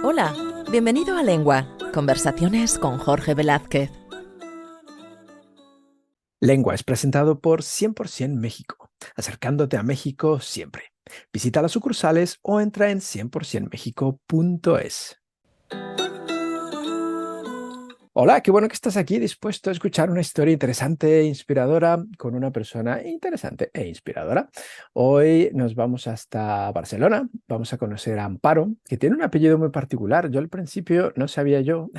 Hola, bienvenido a Lengua, conversaciones con Jorge Velázquez. Lengua es presentado por 100% México, acercándote a México siempre. Visita las sucursales o entra en 100%mexico.es. Hola, qué bueno que estás aquí dispuesto a escuchar una historia interesante e inspiradora con una persona interesante e inspiradora. Hoy nos vamos hasta Barcelona, vamos a conocer a Amparo, que tiene un apellido muy particular. Yo al principio no sabía yo,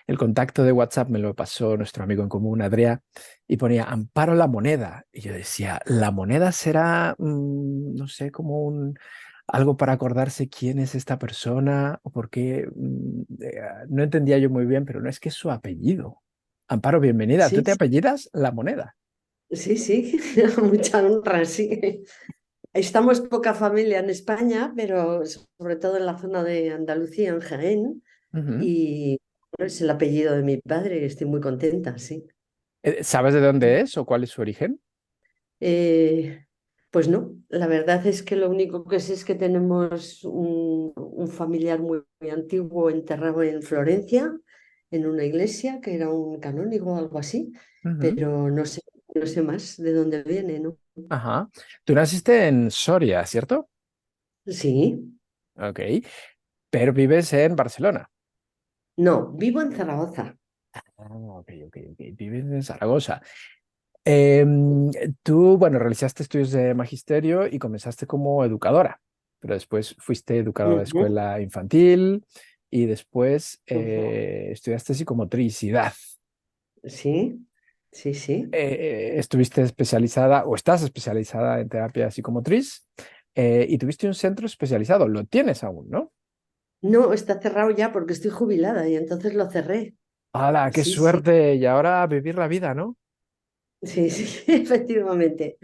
el contacto de WhatsApp me lo pasó nuestro amigo en común, Adrián, y ponía Amparo la Moneda. Y yo decía, ¿la moneda será, no sé, como algo para acordarse quién es esta persona o por qué? No entendía yo muy bien, pero no es que es su apellido. Amparo, bienvenida. ¿Tú Sí, te apellidas La Moneda? sí, sí, mucha honra, sí. Estamos poca familia en España, pero sobre todo en la zona de Andalucía, en Jaén, Ujú. y bueno, es el apellido de mi padre y estoy muy contenta, sí. ¿Sabes de dónde es o cuál es su origen? Eh, pues no, la verdad es que lo único que sé es que tenemos un familiar muy antiguo enterrado en Florencia, en una iglesia, que era un canónigo o algo así, Ujú. pero no sé más de dónde viene, ¿no? Ajá. Tú naciste en Soria, ¿cierto? Sí. Ok. Pero vives en Barcelona. No, vivo en Zaragoza. Ah, ok. Vives en Zaragoza. Em, Tú, bueno, realizaste estudios de magisterio y comenzaste como educadora, pero después fuiste educadora de Ujú, escuela infantil y después ujú. estudiaste psicomotricidad. Sí, sí, sí. Estuviste especializada o estás especializada en terapia psicomotriz y tuviste un centro especializado. Lo tienes aún, ¿no? No, está cerrado ya porque estoy jubilada y entonces lo cerré. ¡Hala, qué Sí, sí, suerte! Y ahora a vivir la vida, ¿no? sí, sí, efectivamente.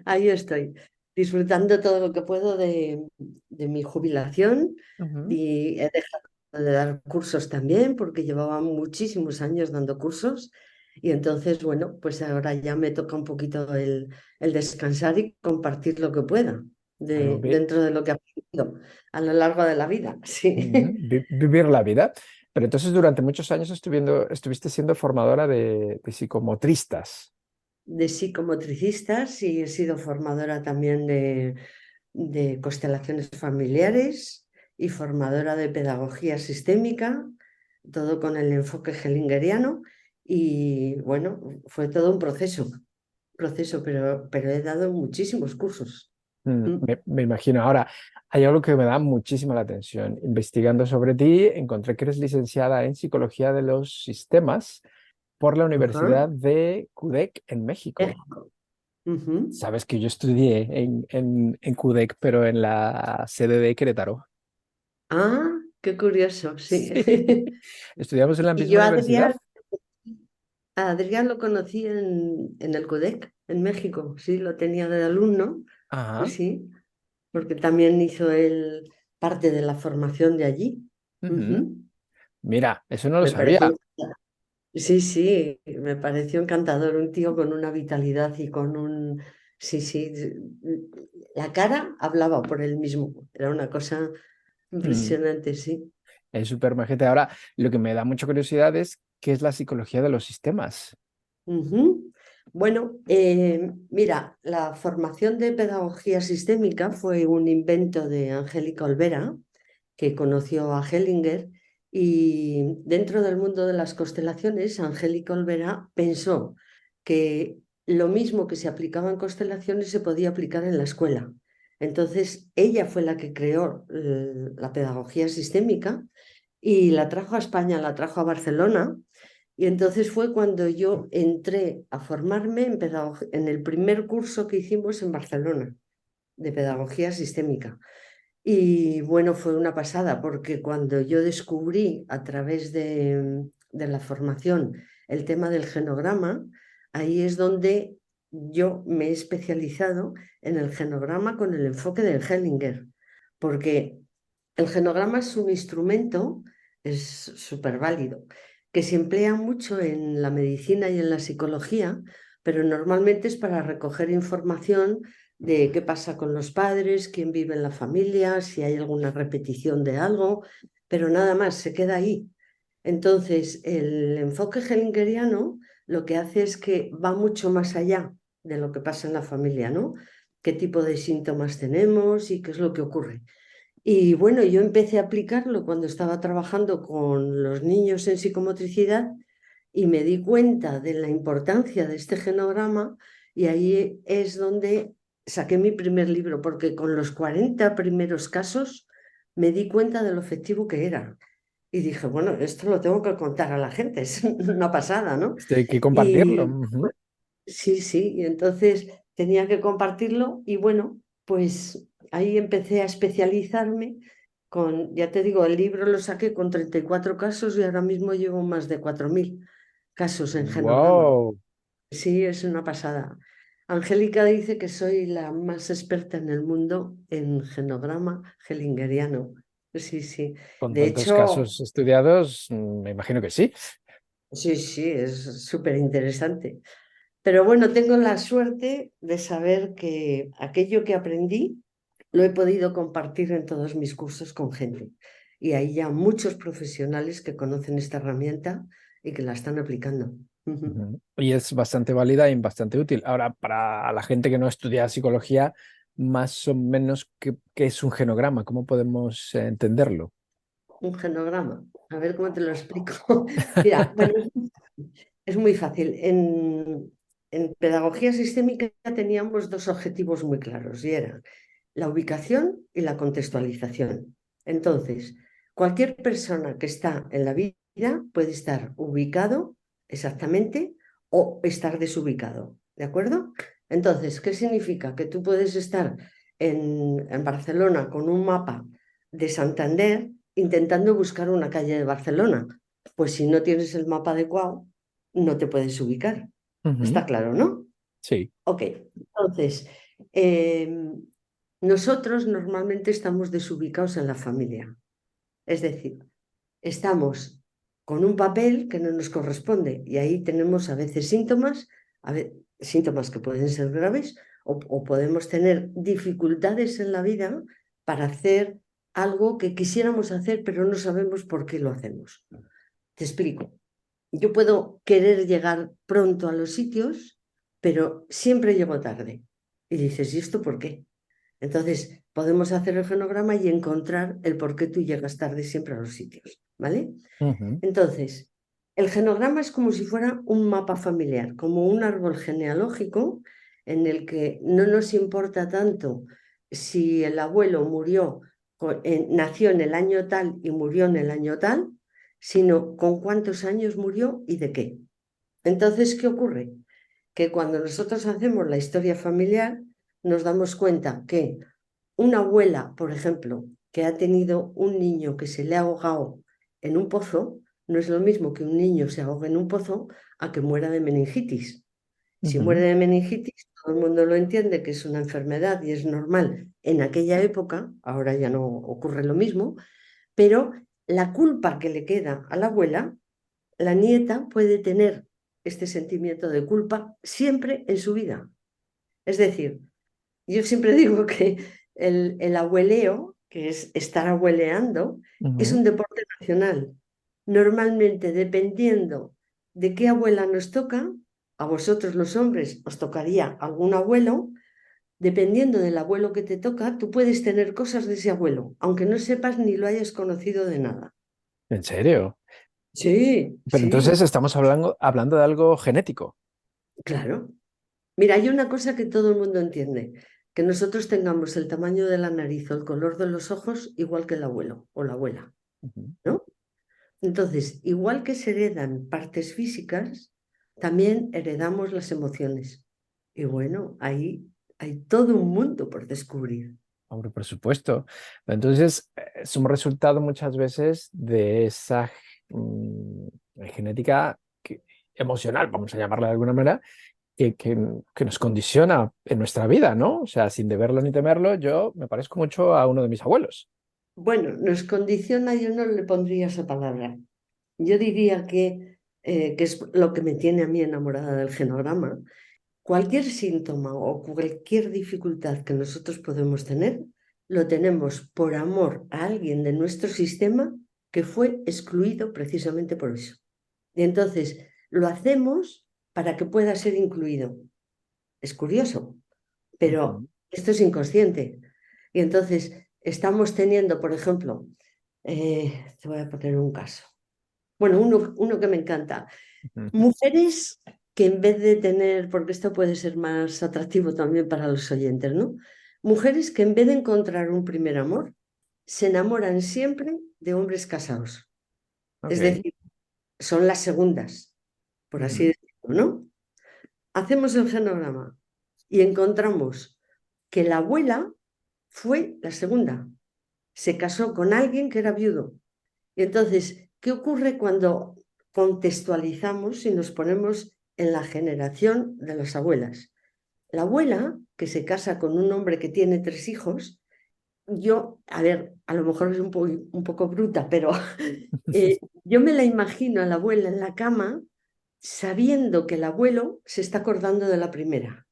Ahí estoy, disfrutando todo lo que puedo de mi jubilación Ujú. y he dejado de dar cursos también porque llevaba muchísimos años dando cursos y entonces, bueno, pues ahora ya me toca un poquito el descansar y compartir lo que pueda Claro, dentro de lo que he aprendido a lo largo de la vida. Sí. vivir la vida. Pero entonces durante muchos años estuviste siendo formadora de psicomotristas. De psicomotricistas y he sido formadora también de constelaciones familiares y formadora de pedagogía sistémica, todo con el enfoque hellingeriano. Y bueno, fue todo un proceso, pero he dado muchísimos cursos. Mm. Me imagino. Ahora, hay algo que me da muchísima la atención. Investigando sobre ti, encontré que eres licenciada en Psicología de los Sistemas por la Ajá. Universidad de CUDEC en México. México. Ujú. Sabes que yo estudié en CUDEC, pero en la sede de Querétaro. Ah, qué curioso, sí. Sí, estudiamos en la Y misma yo universidad. a Adrián lo conocí en el CUDEC, en México, sí, lo tenía de alumno, Ajá. sí, porque también hizo él parte de la formación de allí. Ujú. Ujú. Mira, eso no lo Me sabía. pareció, sí, sí, me pareció encantador, un tío con una vitalidad y con sí, sí, la cara hablaba por él mismo, era una cosa Mm. impresionante, sí. Es súper majete. Ahora, lo que me da mucha curiosidad es qué es la psicología de los sistemas. Ujú. Bueno, mira, la formación de pedagogía sistémica fue un invento de Angélica Olvera, que conoció a Hellinger, y dentro del mundo de las constelaciones, Angélica Olvera pensó que lo mismo que se aplicaba en constelaciones se podía aplicar en la escuela. Entonces, ella fue la que creó la pedagogía sistémica y la trajo a España, la trajo a Barcelona y entonces fue cuando yo entré a formarme en el primer curso que hicimos en Barcelona de pedagogía sistémica. Y bueno, fue una pasada porque cuando yo descubrí a través de la formación el tema del genograma, ahí es donde yo me he especializado en el genograma con el enfoque del Hellinger, porque el genograma es un instrumento, es súper válido, que se emplea mucho en la medicina y en la psicología, pero normalmente es para recoger información de qué pasa con los padres, quién vive en la familia, si hay alguna repetición de algo. pero nada más, se queda ahí. Entonces, el enfoque hellingeriano lo que hace es que va mucho más allá de lo que pasa en la familia, ¿no? ¿Qué tipo de síntomas tenemos y qué es lo que ocurre? Y bueno, yo empecé a aplicarlo cuando estaba trabajando con los niños en psicomotricidad y me di cuenta de la importancia de este genograma y ahí es donde saqué mi primer libro, porque con los 40 primeros casos me di cuenta de lo efectivo que era. Y dije, bueno, esto lo tengo que contar a la gente, es una pasada, ¿no? Hay que compartirlo. Y sí, sí, y entonces tenía que compartirlo y bueno, pues ahí empecé a especializarme con, ya te digo, el libro lo saqué con 34 casos y ahora mismo llevo más de 4.000 casos en genograma. Wow, Sí, es una pasada. Angélica dice que soy la más experta en el mundo en genograma hellingeriano. Sí, sí. con De tantos hecho, casos estudiados, me imagino que sí. sí, sí, es súper interesante. Pero bueno, tengo la suerte de saber que aquello que aprendí lo he podido compartir en todos mis cursos con gente. Y hay ya muchos profesionales que conocen esta herramienta y que la están aplicando. Ujú. Ujú. Y es bastante válida y bastante útil. Ahora, para la gente que no estudia psicología, más o menos, ¿qué es un genograma? ¿Cómo podemos entenderlo? Un genograma. A ver cómo te lo explico. Mira, bueno, es muy fácil. En pedagogía sistémica teníamos dos objetivos muy claros y eran la ubicación y la contextualización. Entonces, cualquier persona que está en la vida puede estar ubicado exactamente o estar desubicado, ¿de acuerdo? Entonces, ¿qué significa? Que tú puedes estar en Barcelona con un mapa de Santander intentando buscar una calle de Barcelona. Pues si no tienes el mapa adecuado, no te puedes ubicar. Ujú. Está claro, ¿no? Sí. Ok, entonces, eh, nosotros normalmente estamos desubicados en la familia. Es decir, estamos con un papel que no nos corresponde y ahí tenemos a veces síntomas, síntomas que pueden ser graves o podemos tener dificultades en la vida para hacer algo que quisiéramos hacer, pero no sabemos por qué lo hacemos. Te explico. Yo puedo querer llegar pronto a los sitios, pero siempre llego tarde. Y dices, ¿y esto por qué? Entonces, podemos hacer el genograma y encontrar el por qué tú llegas tarde siempre a los sitios, ¿vale? Ujú, Entonces, el genograma es como si fuera un mapa familiar, como un árbol genealógico en el que no nos importa tanto si el abuelo nació en el año tal y murió en el año tal, sino con cuántos años murió y de qué. Entonces, ¿qué ocurre? Que cuando nosotros hacemos la historia familiar, nos damos cuenta que una abuela, por ejemplo, que ha tenido un niño que se le ha ahogado en un pozo, no es lo mismo que un niño se ahogue en un pozo a que muera de meningitis. Si muere ujú. de meningitis, todo el mundo lo entiende que es una enfermedad y es normal en aquella época, ahora ya no ocurre lo mismo, pero la culpa que le queda a la abuela, la nieta puede tener este sentimiento de culpa siempre en su vida. Es decir, yo siempre digo que el abueleo, que es estar abueleando, es Ujú. un deporte nacional. Normalmente, dependiendo de qué abuela nos toca, a vosotros los hombres os tocaría algún abuelo, dependiendo del abuelo que te toca, tú puedes tener cosas de ese abuelo, aunque no sepas ni lo hayas conocido de nada. ¿En serio? Sí, Pero sí, entonces estamos hablando de algo genético. claro. Mira, hay una cosa que todo el mundo entiende, que nosotros tengamos el tamaño de la nariz o el color de los ojos igual que el abuelo o la abuela, Ujú. ¿no? Entonces, igual que se heredan partes físicas, también heredamos las emociones. Y bueno, ahí hay todo un mundo por descubrir. Hombre, por supuesto. Entonces, es un resultado muchas veces de esa mm, genética emocional, vamos a llamarla de alguna manera, que nos condiciona en nuestra vida, ¿no? O sea, sin deberlo ni temerlo, yo me parezco mucho a uno de mis abuelos. Bueno, nos condiciona, yo no le pondría esa palabra. Yo diría que es lo que me tiene a mí enamorada del genograma. Cualquier síntoma o cualquier dificultad que nosotros podemos tener, lo tenemos por amor a alguien de nuestro sistema que fue excluido precisamente por eso. Y entonces lo hacemos para que pueda ser incluido. Es curioso, pero esto es inconsciente. Y entonces estamos teniendo, por ejemplo, te voy a poner un caso. Bueno, uno que me encanta. Mujeres que en vez de tener, porque esto puede ser más atractivo también para los oyentes, ¿no? Mujeres que en vez de encontrar un primer amor, se enamoran siempre de hombres casados. Es Ok. decir, son las segundas, por así Ujú. decirlo, ¿no? Hacemos el genograma y encontramos que la abuela fue la segunda. Se casó con alguien que era viudo. Y entonces, ¿qué ocurre cuando contextualizamos y nos ponemos en la generación de las abuelas? La abuela, que se casa con un hombre que tiene 3 hijos, yo, a ver, a lo mejor es un poco bruta, pero yo me la imagino a la abuela en la cama sabiendo que el abuelo se está acordando de la primera,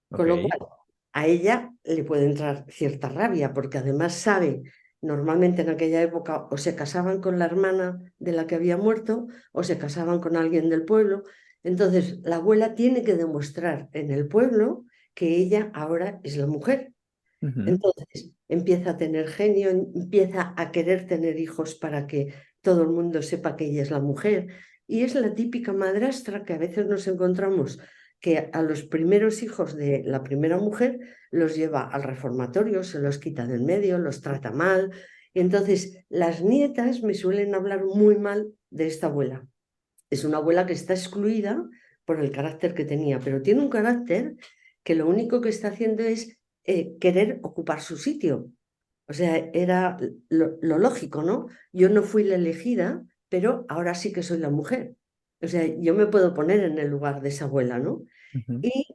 con lo Ok. cual a ella le puede entrar cierta rabia, porque además sabe, normalmente en aquella época o se casaban con la hermana de la que había muerto o se casaban con alguien del pueblo. Entonces, la abuela tiene que demostrar en el pueblo que ella ahora es la mujer. Ujú. Entonces, empieza a tener genio, empieza a querer tener hijos para que todo el mundo sepa que ella es la mujer. Y es la típica madrastra que a veces nos encontramos que a los primeros hijos de la primera mujer los lleva al reformatorio, se los quita del medio, los trata mal. Y entonces, las nietas me suelen hablar muy mal de esta abuela. Es una abuela que está excluida por el carácter que tenía, pero tiene un carácter que lo único que está haciendo es querer ocupar su sitio. O sea, era lo lógico, ¿no? Yo no fui la elegida, pero ahora sí que soy la mujer. O sea, yo me puedo poner en el lugar de esa abuela, ¿no? Ujú. ¿Y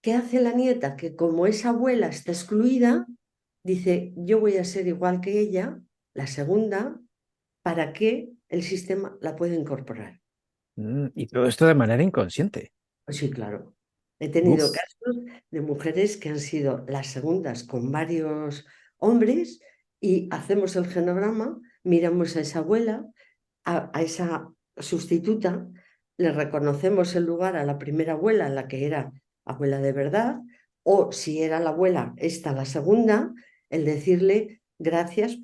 qué hace la nieta? Que como esa abuela está excluida, dice, yo voy a ser igual que ella, la segunda, para que el sistema la pueda incorporar. Y todo esto de manera inconsciente. Sí, claro. He tenido Uf. casos de mujeres que han sido las segundas con varios hombres y hacemos el genograma, miramos a esa abuela, a esa sustituta, le reconocemos el lugar a la primera abuela, la que era abuela de verdad, o si era la abuela, esta la segunda, el decirle gracias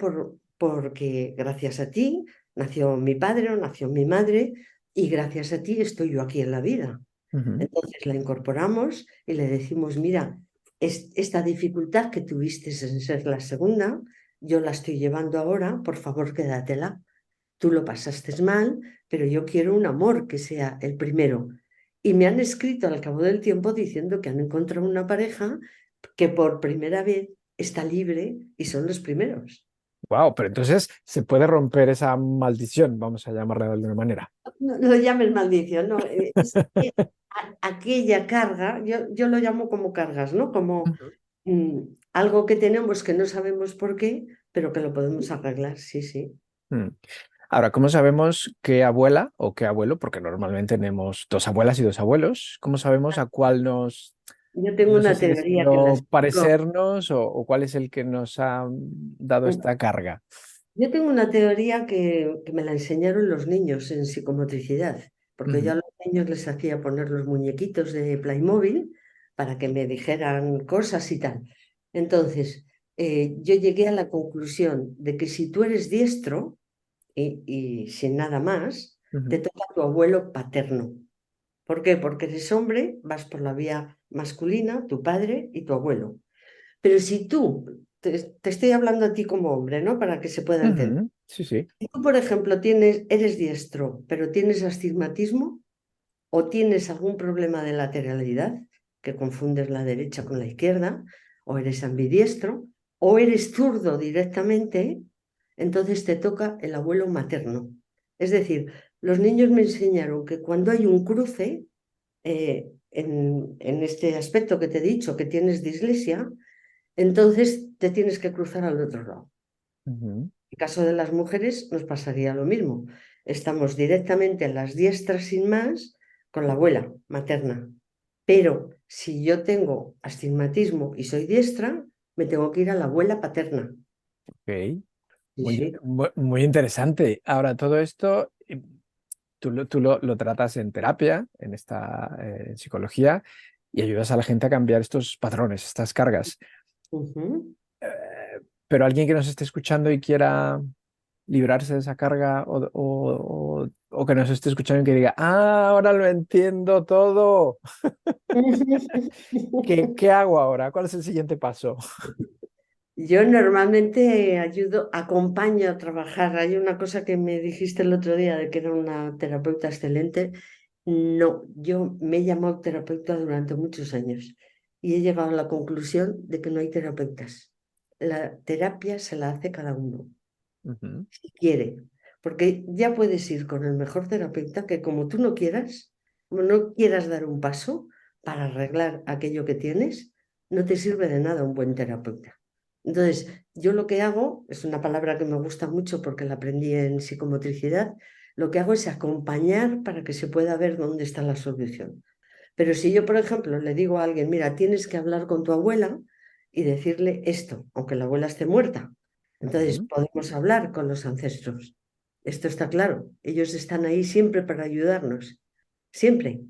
porque gracias a ti nació mi padre o nació mi madre y gracias a ti estoy yo aquí en la vida. Ujú. Entonces la incorporamos y le decimos, mira, esta dificultad que tuviste en ser la segunda, yo la estoy llevando ahora, por favor quédatela. Tú lo pasaste mal, pero yo quiero un amor que sea el primero. Y me han escrito al cabo del tiempo diciendo que han encontrado una pareja que por primera vez está libre y son los primeros. Wow, pero entonces se puede romper esa maldición, vamos a llamarla de alguna manera. No, no lo llames maldición, no. Es que aquella carga, yo lo llamo como cargas, ¿no? Como Ujú. mm, algo que tenemos que no sabemos por qué, pero que lo podemos arreglar, sí, sí. Mm. Ahora, ¿cómo sabemos qué abuela o qué abuelo? Porque normalmente tenemos dos abuelas y dos abuelos. ¿Cómo sabemos a cuál nos, Yo tengo no sé una si teoría que la decirlo, explico. parecernos o cuál es el que nos ha dado esta carga? Yo tengo una teoría que me la enseñaron los niños en psicomotricidad, porque yo Ujú. a los niños les hacía poner los muñequitos de Playmobil para que me dijeran cosas y tal. Entonces, yo llegué a la conclusión de que si tú eres diestro y sin nada más, te Ujú. toca tu abuelo paterno. ¿Por qué? Porque eres hombre, vas por la vía masculina, tu padre y tu abuelo. Pero si tú, te estoy hablando a ti como hombre, ¿no? Para que se pueda entender. Ujú. Sí, sí. Si tú, por ejemplo, eres diestro, pero tienes astigmatismo o tienes algún problema de lateralidad, que confundes la derecha con la izquierda, o eres ambidiestro, o eres zurdo directamente, entonces te toca el abuelo materno. Es decir, los niños me enseñaron que cuando hay un cruce, en este aspecto que te he dicho, que tienes dislexia, entonces te tienes que cruzar al otro lado. Ujú. En el caso de las mujeres nos pasaría lo mismo. Estamos directamente en las diestras sin más con la abuela materna. Pero si yo tengo astigmatismo y soy diestra, me tengo que ir a la abuela paterna. Ok. Sí, Muy, sí. muy interesante. Ahora, todo esto, tú lo tratas en terapia, en esta en psicología, y ayudas a la gente a cambiar estos patrones, estas cargas. Ujú. Pero alguien que nos esté escuchando y quiera librarse de esa carga o que nos esté escuchando y que diga, ah, ahora lo entiendo todo. ¿Qué hago ahora? ¿Cuál es el siguiente paso? Yo normalmente ayudo, acompaño a trabajar. Hay una cosa que me dijiste el otro día de que era una terapeuta excelente. No, yo me he llamado terapeuta durante muchos años y he llegado a la conclusión de que no hay terapeutas. La terapia se la hace cada uno, Ujú, si quiere, porque ya puedes ir con el mejor terapeuta que como tú no quieras, como no quieras dar un paso para arreglar aquello que tienes, no te sirve de nada un buen terapeuta. Entonces, yo lo que hago, es una palabra que me gusta mucho porque la aprendí en psicomotricidad, lo que hago es acompañar para que se pueda ver dónde está la solución. Pero si yo, por ejemplo, le digo a alguien, mira, tienes que hablar con tu abuela y decirle esto, aunque la abuela esté muerta, entonces ujú, podemos hablar con los ancestros. Esto está claro. Ellos están ahí siempre para ayudarnos, siempre.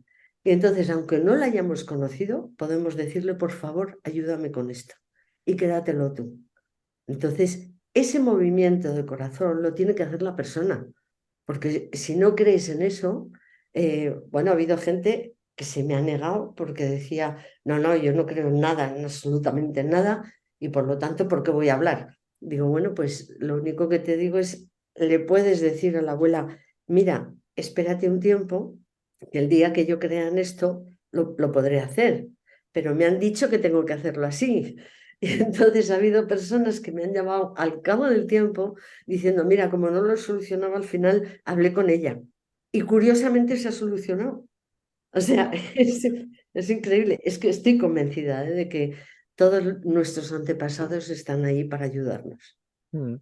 Y entonces, aunque no la hayamos conocido, podemos decirle, por favor, ayúdame con esto y quédatelo tú. Entonces, ese movimiento de corazón lo tiene que hacer la persona, porque si no crees en eso, bueno, ha habido gente que se me ha negado porque decía, no, no, yo no creo en nada, en absolutamente nada, y por lo tanto, ¿por qué voy a hablar? Digo, bueno, pues lo único que te digo es, le puedes decir a la abuela, mira, espérate un tiempo, que el día que yo crea en esto, lo podré hacer, pero me han dicho que tengo que hacerlo así. Y entonces ha habido personas que me han llamado al cabo del tiempo diciendo, mira, como no lo solucionaba al final, hablé con ella. Y curiosamente se ha solucionado. O sea, es increíble. Es que estoy convencida, de que todos nuestros antepasados están ahí para ayudarnos. mm. ¿Mm?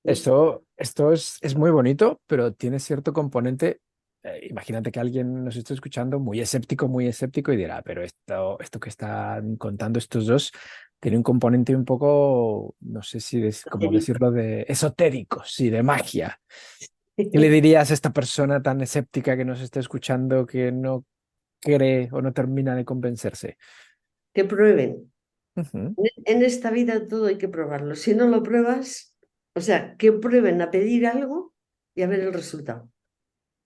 Esto es muy bonito, pero tiene cierto componente. Imagínate que alguien nos esté escuchando muy escéptico y dirá, pero esto que están contando estos dos tiene un componente un poco, no sé si cómo decirlo, de esotérico, sí, de magia. ¿Qué le dirías a esta persona tan escéptica que nos está escuchando que no cree o no termina de convencerse? Que prueben. Ujú, En esta vida todo hay que probarlo. Si no lo pruebas, o sea, que prueben a pedir algo y a ver el resultado.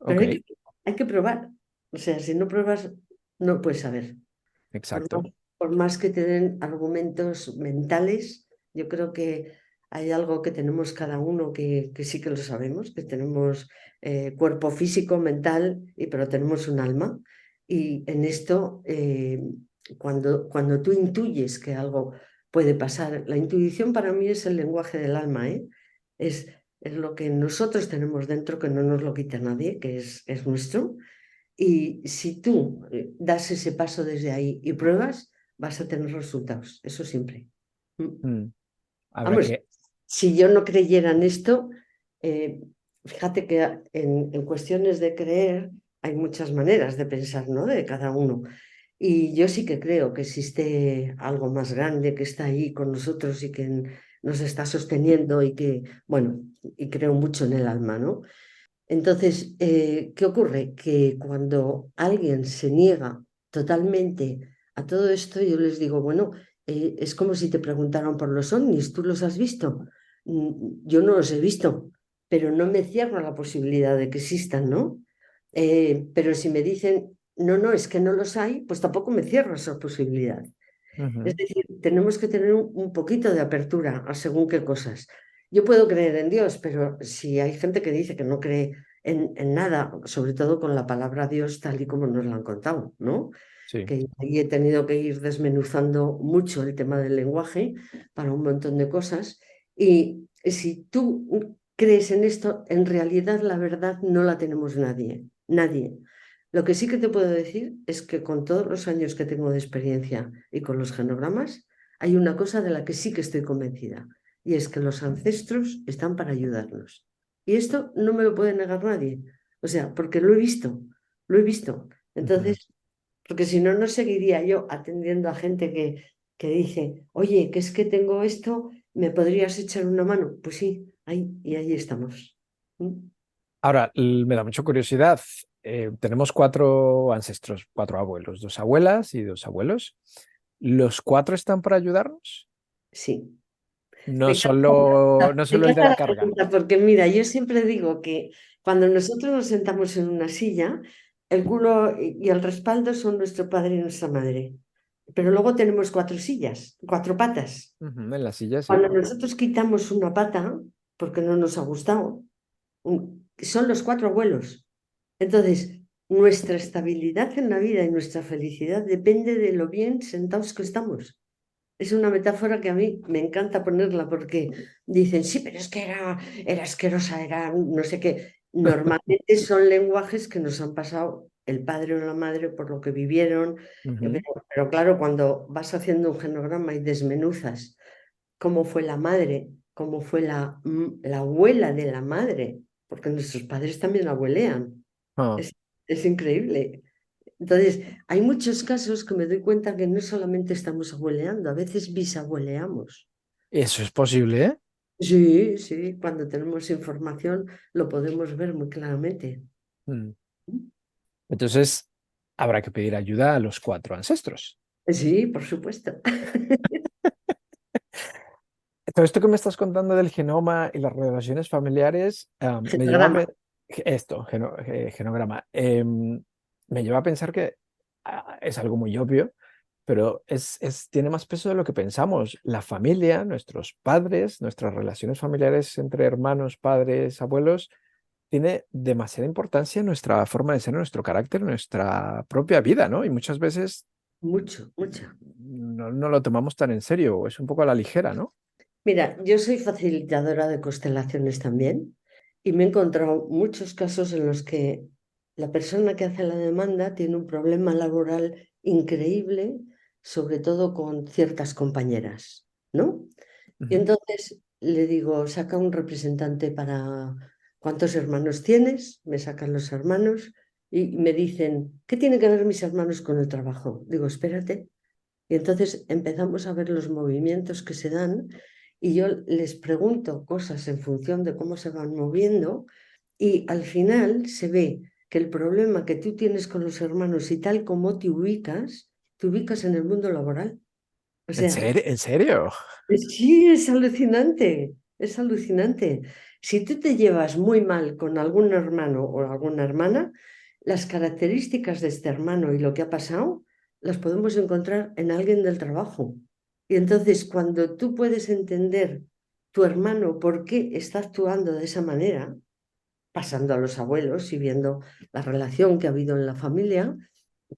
Pero ok, hay que probar. O sea, si no pruebas, no puedes saber. Por exacto. más, por más que te den argumentos mentales, yo creo que hay algo que tenemos cada uno que sí que lo sabemos, que tenemos cuerpo físico, mental, pero tenemos un alma. Y en esto, cuando tú intuyes que algo puede pasar, la intuición para mí es el lenguaje del alma, ¿eh? Es lo que nosotros tenemos dentro, que no nos lo quita nadie, que es nuestro. Y si tú das ese paso desde ahí y pruebas, vas a tener resultados, eso siempre. Mm. Mm, habrá Vamos, que... si yo no creyera en esto, eh, fíjate que en cuestiones de creer hay muchas maneras de pensar, ¿no? De cada uno. Y yo sí que creo que existe algo más grande que está ahí con nosotros y que nos está sosteniendo y que, bueno, y creo mucho en el alma, ¿no? Entonces, ¿qué ocurre? Que cuando alguien se niega totalmente a todo esto, yo les digo, bueno, es como si te preguntaran por los ovnis, ¿tú los has visto? Yo no los he visto, pero no me cierro a la posibilidad de que existan, ¿no? Pero si me dicen, no, no, es que no los hay, pues tampoco me cierro a esa posibilidad. Es Ujú, decir, tenemos que tener un poquito de apertura a según qué cosas. Yo puedo creer en Dios, pero si hay gente que dice que no cree en nada, sobre todo con la palabra Dios tal y como nos lo han contado, ¿no? sí. Que ahí he tenido que ir desmenuzando mucho el tema del lenguaje para un montón de cosas. Y si tú crees en esto, en realidad la verdad no la tenemos nadie, nadie. Lo que sí que te puedo decir es que con todos los años que tengo de experiencia y con los genogramas, hay una cosa de la que sí que estoy convencida, y es que los ancestros están para ayudarnos. Y esto no me lo puede negar nadie. O sea, porque lo he visto, lo he visto. Ujú, Entonces, porque si no, no seguiría yo atendiendo a gente que dice, oye, que es que tengo esto, ¿me podrías echar una mano? Pues sí, y ahí estamos. ¿Mm? Ahora, me da mucha curiosidad. Tenemos cuatro ancestros, cuatro abuelos, dos abuelas y dos abuelos. ¿Los cuatro están para ayudarnos? Sí. No Me solo, encanta, no me solo el de encanta la la carga. pregunta porque mira, yo siempre digo que cuando nosotros nos sentamos en una silla, el culo y el respaldo son nuestro padre y nuestra madre. Pero luego tenemos cuatro sillas, cuatro patas. Ujú, en la silla, sí. Cuando nosotros quitamos una pata, porque no nos ha gustado, son los cuatro abuelos. Entonces, nuestra estabilidad en la vida y nuestra felicidad depende de lo bien sentados que estamos. Es una metáfora que a mí me encanta ponerla porque dicen, sí, pero es que era asquerosa, era no sé qué. Normalmente son lenguajes que nos han pasado el padre o la madre por lo que vivieron. Ujú. Pero claro, cuando vas haciendo un genograma y desmenuzas cómo fue la madre, cómo fue la abuela de la madre, porque nuestros padres también abuelean. Ah, Es, es increíble. Entonces, hay muchos casos que me doy cuenta que no solamente estamos abueleando, a veces bisabueleamos. eso es posible, ¿eh? Sí, sí, cuando tenemos información lo podemos ver muy claramente. Mm. Entonces, habrá que pedir ayuda a los cuatro ancestros. Sí, por supuesto. Todo esto que me estás contando del genoma y las relaciones familiares, me lleva a Genograma. genograma, me lleva a pensar que es algo muy obvio, pero tiene más peso de lo que pensamos. La familia, nuestros padres, nuestras relaciones familiares entre hermanos, padres, abuelos, tiene demasiada importancia en nuestra forma de ser, en nuestro carácter, en nuestra propia vida, ¿no? Y muchas veces Mucho, mucho. no lo tomamos tan en serio, o es un poco a la ligera, ¿no? Mira, yo soy facilitadora de constelaciones también y me he encontrado muchos casos en los que la persona que hace la demanda tiene un problema laboral increíble, sobre todo con ciertas compañeras, ¿no? Y Ujú. entonces le digo, saca un representante para cuántos hermanos tienes, me sacan los hermanos y me dicen, ¿qué tienen que ver mis hermanos con el trabajo? Digo, espérate. Y entonces empezamos a ver los movimientos que se dan y yo les pregunto cosas en función de cómo se van moviendo y al final se ve que el problema que tú tienes con los hermanos y tal como te ubicas en el mundo laboral. O ¿En sea, serio? ¿En serio? sí, es alucinante, es alucinante. Si tú te llevas muy mal con algún hermano o alguna hermana, las características de este hermano y lo que ha pasado las podemos encontrar en alguien del trabajo. Y entonces, cuando tú puedes entender tu hermano por qué está actuando de esa manera, pasando a los abuelos y viendo la relación que ha habido en la familia,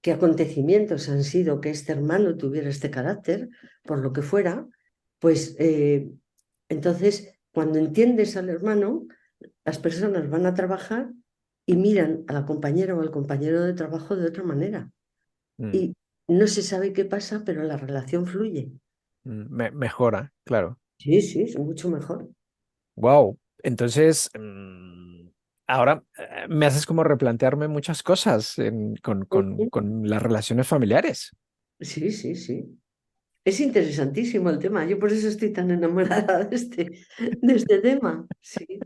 qué acontecimientos han sido que este hermano tuviera este carácter, por lo que fuera, pues entonces cuando entiendes al hermano, las personas van a trabajar y miran a la compañera o al compañero de trabajo de otra manera. Mm, Y no se sabe qué pasa, pero la relación fluye. mejora, claro. Sí, sí, es mucho mejor. Wow. Entonces, ahora me haces como replantearme muchas cosas Ujú. con las relaciones familiares. Sí, sí, sí. Es interesantísimo el tema. Yo por eso estoy tan enamorada de este tema. Sí.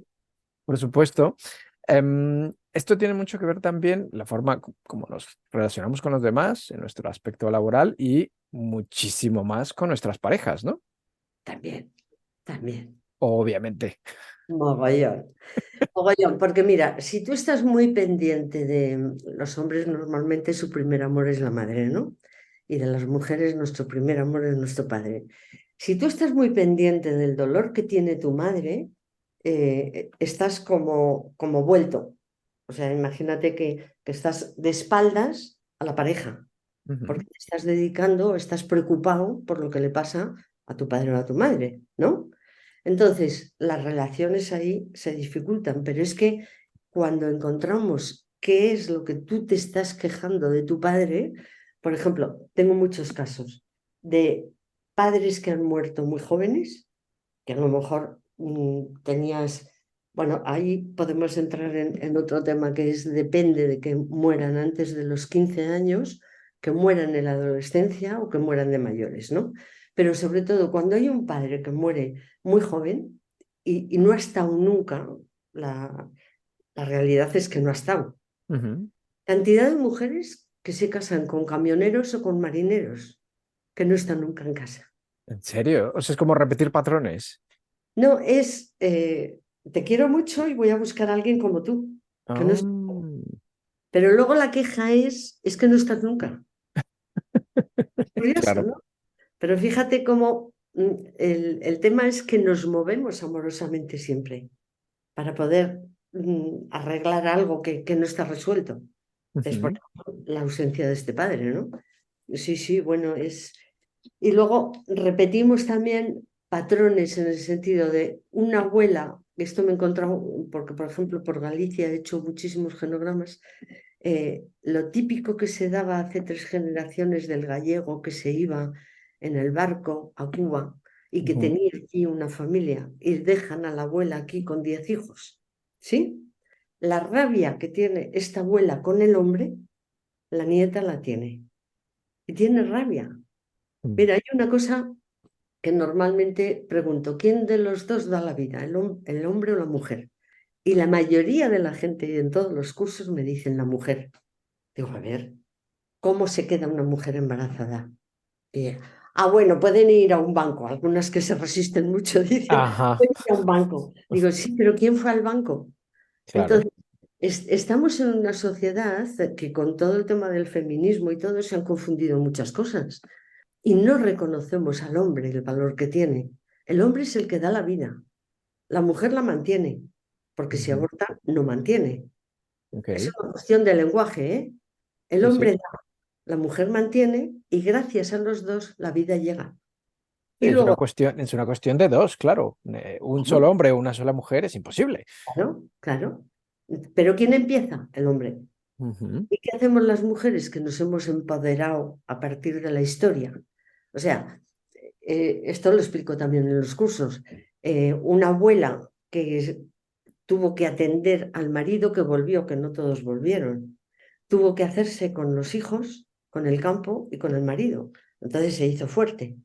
Por supuesto. Esto tiene mucho que ver también la forma como nos relacionamos con los demás en nuestro aspecto laboral y muchísimo más con nuestras parejas, ¿no? También, también. Obviamente. Mogollón. Mogollón, porque mira, si tú estás muy pendiente de los hombres, normalmente su primer amor es la madre, ¿no? Y de las mujeres, nuestro primer amor es nuestro padre. Si tú estás muy pendiente del dolor que tiene tu madre, estás como vuelto. O sea, imagínate que estás de espaldas a la pareja, Ujú. porque te estás dedicando, estás preocupado por lo que le pasa a tu padre o a tu madre, ¿no? Entonces, las relaciones ahí se dificultan, pero es que cuando encontramos qué es lo que tú te estás quejando de tu padre, por ejemplo, tengo muchos casos de padres que han muerto muy jóvenes, que a lo mejor tenías, bueno, ahí podemos entrar en otro tema que es, depende de que mueran antes de los 15 años, que mueran en la adolescencia o que mueran de mayores, ¿no? Pero sobre todo cuando hay un padre que muere muy joven, y no ha estado nunca. La realidad es que no ha estado. Ujú. Cantidad de mujeres que se casan con camioneros o con marineros, que no están nunca en casa. ¿En serio? O sea, es como repetir patrones. No, te quiero mucho y voy a buscar a alguien como tú, que no es... Oh, Pero luego la queja es que no estás nunca. Es curioso, claro. ¿no? Pero fíjate cómo el tema es que nos movemos amorosamente siempre para poder arreglar algo que no está resuelto. Es por Ujú. ejemplo, la ausencia de este padre, ¿no? Sí, sí, bueno, es... Y luego repetimos también patrones en el sentido de una abuela, esto me he encontrado, porque por ejemplo por Galicia he hecho muchísimos genogramas, lo típico que se daba hace 3 generaciones del gallego que se iba en el barco a Cuba y que Ujú. tenía aquí una familia y dejan a la abuela aquí con 10 hijos, ¿sí? La rabia que tiene esta abuela con el hombre, la nieta la tiene y tiene rabia. Mm. Mira, hay una cosa que normalmente pregunto, ¿quién de los dos da la vida, el hombre o la mujer? Y la mayoría de la gente en todos los cursos me dicen la mujer. Digo, a ver, ¿cómo se queda una mujer embarazada? Y, bueno, pueden ir a un banco. Algunas que se resisten mucho dicen, Ajá, pueden ir a un banco. Digo, sí, pero ¿quién fue al banco? claro. Entonces, estamos en una sociedad que con todo el tema del feminismo y todo se han confundido muchas cosas y no reconocemos al hombre el valor que tiene. El hombre es el que da la vida, la mujer la mantiene, porque si Ujú. aborta, no mantiene. Es Ok. una cuestión de lenguaje, ¿eh? El Sí, sí. hombre da, la mujer mantiene y gracias a los dos la vida llega. Y luego, Es una cuestión de dos, claro. Un solo claro, hombre o una sola mujer es imposible. claro, claro. Pero ¿quién empieza? El hombre. Ujú. ¿Y qué hacemos las mujeres que nos hemos empoderado a partir de la historia? O sea, esto lo explico también en los cursos. Una abuela que tuvo que atender al marido que volvió, que no todos volvieron, tuvo que hacerse con los hijos, con el campo y con el marido. Entonces se hizo fuerte.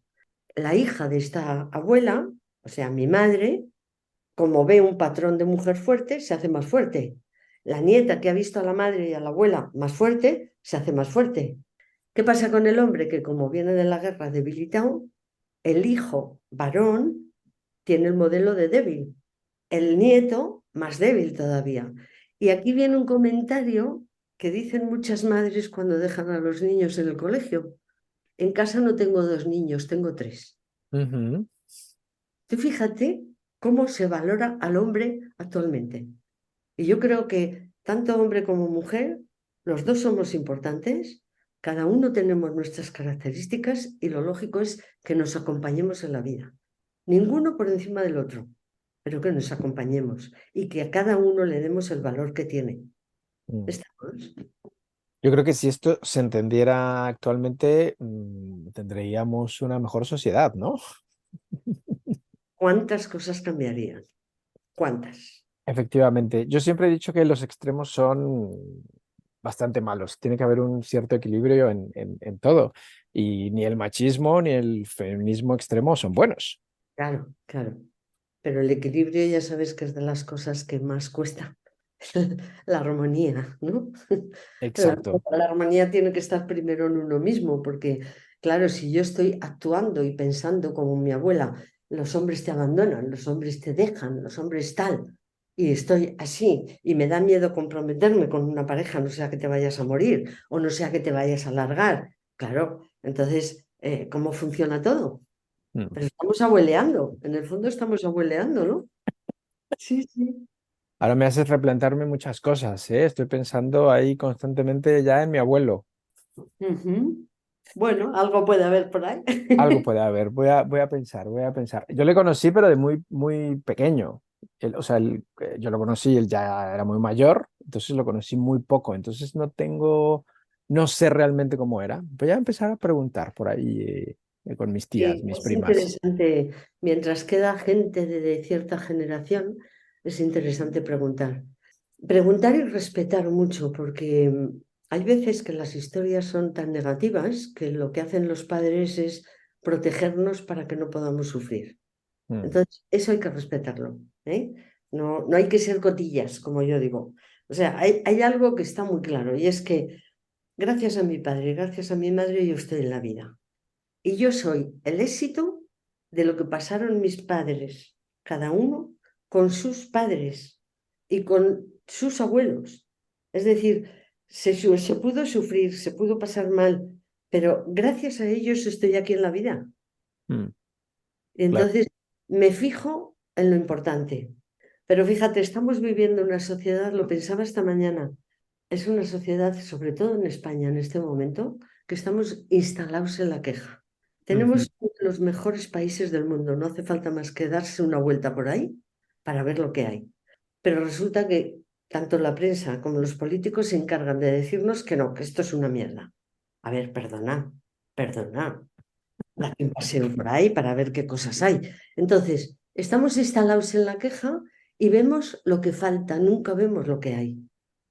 La hija de esta abuela, o sea, mi madre, como ve un patrón de mujer fuerte, se hace más fuerte. La nieta que ha visto a la madre y a la abuela más fuerte, se hace más fuerte. ¿Qué pasa con el hombre que como viene de la guerra debilitado, el hijo varón tiene el modelo de débil, el nieto más débil todavía? Y aquí viene un comentario que dicen muchas madres cuando dejan a los niños en el colegio. En casa no tengo 2 niños, tengo 3. Ujú. Tú fíjate cómo se valora al hombre actualmente. Y yo creo que tanto hombre como mujer, los dos somos importantes, cada uno tenemos nuestras características y lo lógico es que nos acompañemos en la vida. Ninguno por encima del otro, pero que nos acompañemos y que a cada uno le demos el valor que tiene. Mm. ¿Estamos? Yo creo que si esto se entendiera actualmente, tendríamos una mejor sociedad, ¿no? ¿Cuántas cosas cambiarían? ¿Cuántas? Efectivamente. Yo siempre he dicho que los extremos son bastante malos. Tiene que haber un cierto equilibrio en todo. Y ni el machismo ni el feminismo extremo son buenos. Claro, claro. Pero el equilibrio ya sabes que es de las cosas que más cuesta. La armonía, ¿no? La, Exacto. la armonía tiene que estar primero en uno mismo, porque, claro, si yo estoy actuando y pensando como mi abuela, los hombres te abandonan, los hombres te dejan, los hombres tal, y estoy así, y me da miedo comprometerme con una pareja, no sea que te vayas a morir o no sea que te vayas a largar. Claro, entonces, ¿cómo funciona todo? Mm. Pero estamos abueleando, en el fondo estamos abueleando, ¿no? Sí, sí. Ahora me haces replantearme muchas cosas, ¿eh? Estoy pensando ahí constantemente ya en mi abuelo. Ujú. Bueno, algo puede haber por ahí. Algo puede haber. Voy a pensar, voy a pensar. Yo le conocí, pero de muy, muy pequeño. Yo lo conocí, él ya era muy mayor, entonces lo conocí muy poco. Entonces no sé realmente cómo era. Voy a empezar a preguntar por ahí con mis tías, Sí, mis es primas. interesante. Mientras queda gente de cierta generación, es interesante preguntar. Preguntar y respetar mucho, porque hay veces que las historias son tan negativas que lo que hacen los padres es protegernos para que no podamos sufrir. Mm, Entonces, eso hay que respetarlo, ¿eh? No, no hay que ser cotillas, como yo digo. O sea, hay algo que está muy claro y es que gracias a mi padre, gracias a mi madre, yo estoy en la vida. Y yo soy el éxito de lo que pasaron mis padres, cada uno con sus padres y con sus abuelos. Es decir, se pudo sufrir, se pudo pasar mal, pero gracias a ellos estoy aquí en la vida. mm, Y claro. entonces me fijo en lo importante. Pero fíjate, estamos viviendo una sociedad, lo pensaba esta mañana, es una sociedad, sobre todo en España en este momento, que estamos instalados en la queja. Ujú, Tenemos uno de los mejores países del mundo, no hace falta más que darse una vuelta por ahí para ver lo que hay. Pero resulta que tanto la prensa como los políticos se encargan de decirnos que no, que esto es una mierda. A ver, perdona, perdona, date un paseo por ahí para ver qué cosas hay. Entonces, estamos instalados en la queja y vemos lo que falta, nunca vemos lo que hay.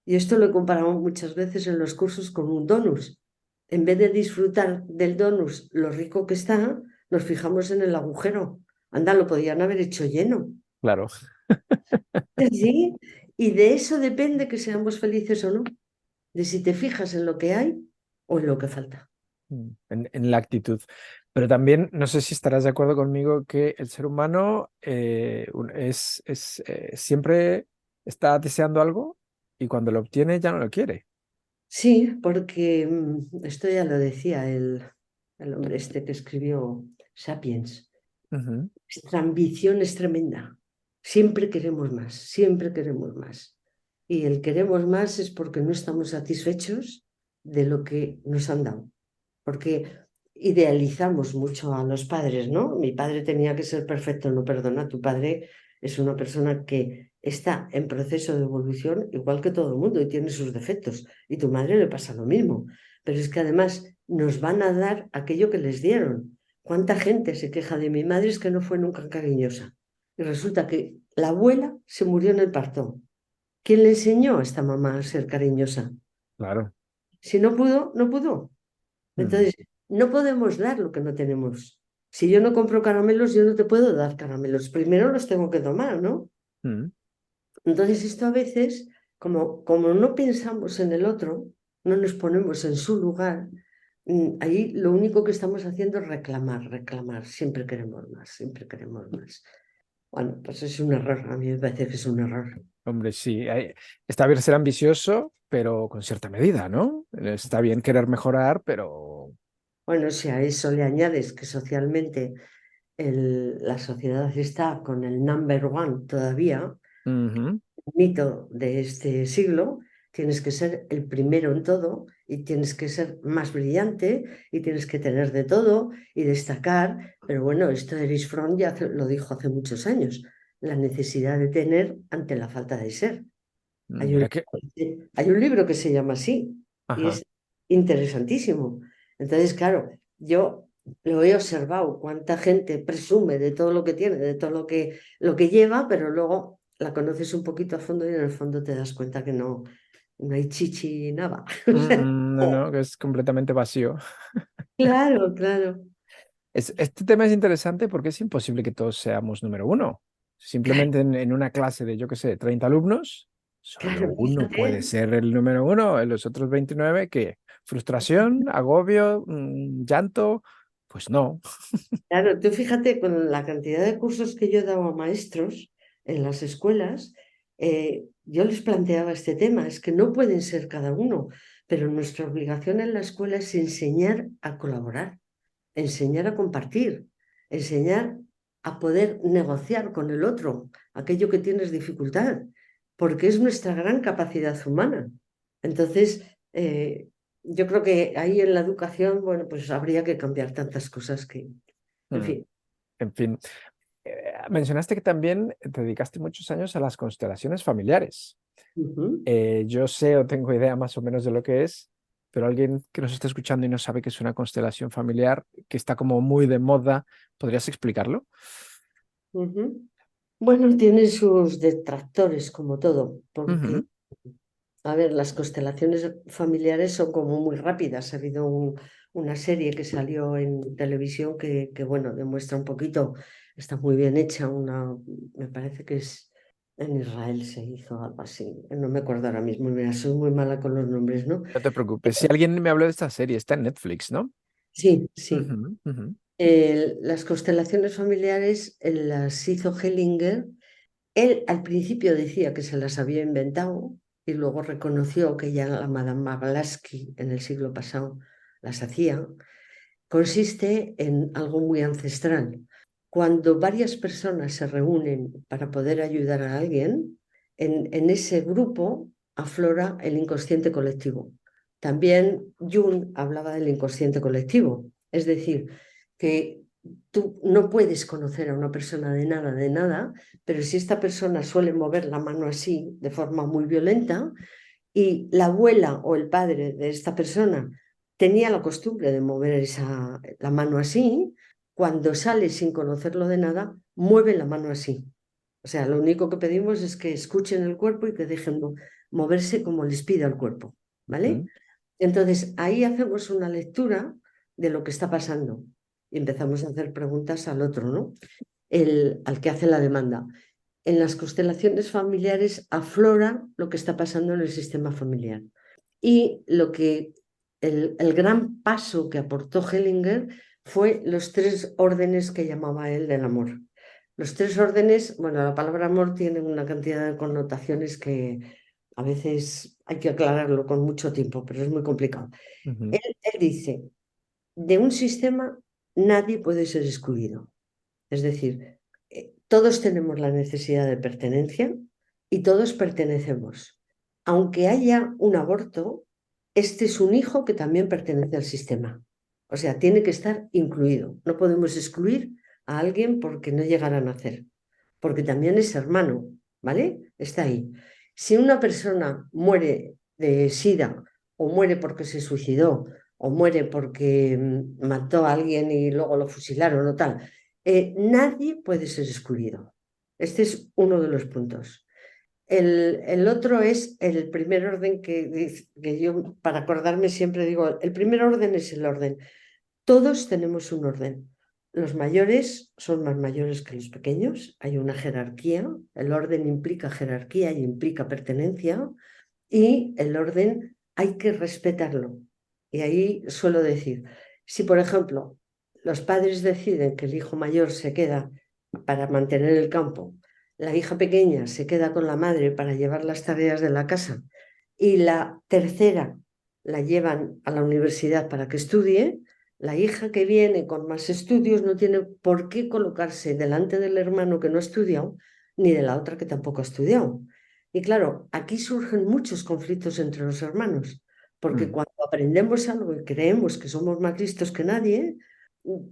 Y esto lo he comparado muchas veces en los cursos con un donus. En vez de disfrutar del donus, lo rico que está, nos fijamos en el agujero. Anda, lo podían haber hecho lleno. claro. Sí, y de eso depende que seamos felices o no, de si te fijas en lo que hay o en lo que falta. En la actitud. Pero también, no sé si estarás de acuerdo conmigo que el ser humano siempre está deseando algo y cuando lo obtiene ya no lo quiere. Sí, porque esto ya lo decía el hombre este que escribió Sapiens. Ujú, Nuestra ambición es tremenda. Siempre queremos más, siempre queremos más. Y el queremos más es porque no estamos satisfechos de lo que nos han dado. Porque idealizamos mucho a los padres, ¿no? Mi padre tenía que ser perfecto, no, perdona, tu padre es una persona que está en proceso de evolución igual que todo el mundo y tiene sus defectos. Y tu madre le pasa lo mismo. Pero es que además nos van a dar aquello que les dieron. ¿Cuánta gente se queja de mi madre es que no fue nunca cariñosa? Y resulta que la abuela se murió en el parto. ¿Quién le enseñó a esta mamá a ser cariñosa? claro. Si no pudo, no pudo. Mm, Entonces, no podemos dar lo que no tenemos. Si yo no compro caramelos, yo no te puedo dar caramelos. Primero los tengo que tomar, ¿no? mm. Entonces, esto a veces, como no pensamos en el otro, no nos ponemos en su lugar, ahí lo único que estamos haciendo es reclamar, reclamar. Siempre queremos más, siempre queremos más. Bueno, pues es un error. A mí me parece que es un error. Hombre, sí, está bien ser ambicioso, pero con cierta medida, ¿no? Está bien querer mejorar, pero... Bueno, si a eso le añades que socialmente la sociedad está con el number one todavía, Ujú, mito de este siglo, tienes que ser el primero en todo y tienes que ser más brillante y tienes que tener de todo y destacar. Pero bueno, esto Erich Fromm ya lo dijo hace muchos años, la necesidad de tener ante la falta de ser. Hay un, mira que... hay un libro que se llama así y Ajá. es interesantísimo. Entonces, claro, yo lo he observado, cuánta gente presume de todo lo que tiene, de todo lo que lleva, pero luego la conoces un poquito a fondo y en el fondo te das cuenta que no, no hay chichi nada. No, no, que es completamente vacío. Claro, claro, Este tema es interesante porque es imposible que todos seamos número uno. claro, Simplemente en una clase de, yo qué sé, 30 alumnos, solo claro, uno puede fíjate. ser el número uno. En los otros 29, ¿qué? Frustración, agobio, llanto. Pues no. Claro, tú fíjate con la cantidad de cursos que yo he dado a maestros en las escuelas, yo les planteaba este tema, es que no pueden ser cada uno, pero nuestra obligación en la escuela es enseñar a colaborar, enseñar a compartir, enseñar a poder negociar con el otro aquello que tienes dificultad, porque es nuestra gran capacidad humana. Entonces, yo creo que ahí en la educación, bueno, pues habría que cambiar tantas cosas que, en Mm, fin. En fin, mencionaste que también te dedicaste muchos años a las constelaciones familiares. Ujú. Yo sé o tengo idea más o menos de lo que es, pero alguien que nos está escuchando y no sabe qué es una constelación familiar, que está como muy de moda, ¿podrías explicarlo? Ujú. Bueno, tiene sus detractores como todo, porque, Ujú, a ver, las constelaciones familiares son como muy rápidas. Ha habido una serie que salió en televisión que, bueno, demuestra un poquito está muy bien hecha, me parece que es en Israel se hizo algo así, no me acuerdo ahora mismo, mira, soy muy mala con los nombres, ¿no? No te preocupes. Si alguien me habló de esta serie, está en Netflix, ¿no? Sí, sí. Ujú, ujú. Las constelaciones familiares las hizo Hellinger. Él al principio decía que se las había inventado y luego reconoció que ya la Madame Blavatsky en el siglo pasado las hacía. Consiste en algo muy ancestral. Cuando varias personas se reúnen para poder ayudar a alguien, en ese grupo aflora el inconsciente colectivo. También Jung hablaba del inconsciente colectivo, es decir, que tú no puedes conocer a una persona de nada, pero si esta persona suele mover la mano así, de forma muy violenta, y la abuela o el padre de esta persona tenía la costumbre de mover la mano así, cuando sale sin conocerlo de nada, mueve la mano así. O sea, lo único que pedimos es que escuchen el cuerpo y que dejen moverse como les pida el cuerpo, ¿vale? Ujú. Entonces, ahí hacemos una lectura de lo que está pasando y empezamos a hacer preguntas al otro, ¿no? Al que hace la demanda. En las constelaciones familiares aflora lo que está pasando en el sistema familiar. Y el gran paso que aportó Hellinger fue los 3 órdenes que llamaba él del amor. Los 3 órdenes, bueno, la palabra amor tiene una cantidad de connotaciones que a veces hay que aclararlo con mucho tiempo, pero es muy complicado. Ujú. Él dice, de un sistema nadie puede ser excluido. Es decir, todos tenemos la necesidad de pertenencia y todos pertenecemos. Aunque haya un aborto, este es un hijo que también pertenece al sistema. O sea, tiene que estar incluido. No podemos excluir a alguien porque no llegara a nacer, porque también es hermano, ¿vale? Está ahí. Si una persona muere de SIDA o muere porque se suicidó o muere porque mató a alguien y luego lo fusilaron o tal, nadie puede ser excluido. Este es uno de los puntos. El otro es el primer orden que yo, para acordarme, siempre digo, el primer orden es el orden. Todos tenemos un orden. Los mayores son más mayores que los pequeños, hay una jerarquía, el orden implica jerarquía y implica pertenencia, y el orden hay que respetarlo. Y ahí suelo decir, si por ejemplo los padres deciden que el hijo mayor se queda para mantener el campo, la hija pequeña se queda con la madre para llevar las tareas de la casa y la tercera la llevan a la universidad para que estudie, la hija que viene con más estudios no tiene por qué colocarse delante del hermano que no ha estudiado ni de la otra que tampoco ha estudiado. Y claro, aquí surgen muchos conflictos entre los hermanos, porque Mm. cuando aprendemos algo y creemos que somos más listos que nadie,